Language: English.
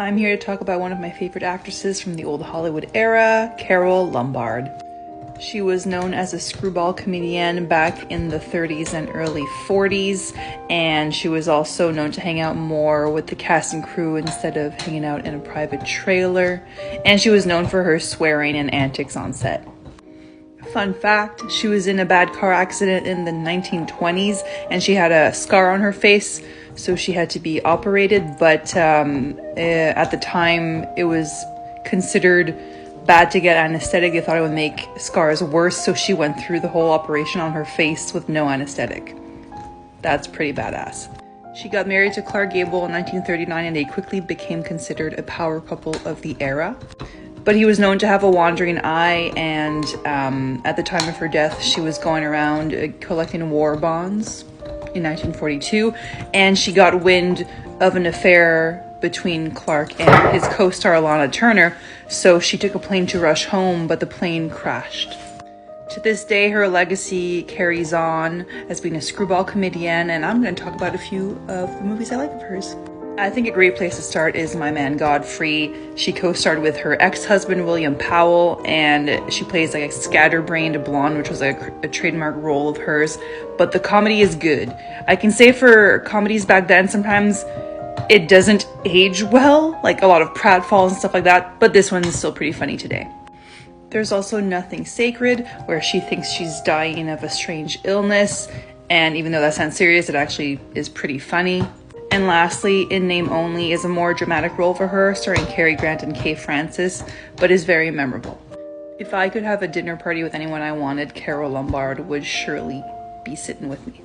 I'm here to talk about one of my favorite actresses from the old Hollywood era, Carole Lombard. She was known as a screwball comedian back in the 30s and early 40s, and she was also known to hang out more with the cast and crew instead of hanging out in a private trailer, and she was known for her swearing and antics on set. Fun fact, she was in a bad car accident in the 1920s and she had a scar on her face, so she had to be operated, but at the time it was considered bad to get anesthetic. They thought it would make scars worse, so she went through the whole operation on her face with no anesthetic. That's pretty badass. She got married to Clark Gable in 1939 and they quickly became considered a power couple of the era. But he was known to have a wandering eye, and at the time of her death, she was going around collecting war bonds in 1942, and she got wind of an affair between Clark and his co-star Lana Turner, so she took a plane to rush home, but the plane crashed. To this day, her legacy carries on as being a screwball comedian, and I'm going to talk about a few of the movies I like of hers. I think a great place to start is My Man Godfrey. She co-starred with her ex-husband William Powell, and she plays like a scatterbrained blonde, which was like a trademark role of hers. But the comedy is good. I can say for comedies back then, sometimes it doesn't age well, like a lot of pratfalls and stuff like that, but this one is still pretty funny today. There's also Nothing Sacred, where she thinks she's dying of a strange illness, and even though that sounds serious, it actually is pretty funny. And lastly, In Name Only is a more dramatic role for her, starring Cary Grant and Kay Francis, but is very memorable. If I could have a dinner party with anyone I wanted, Carole Lombard would surely be sitting with me.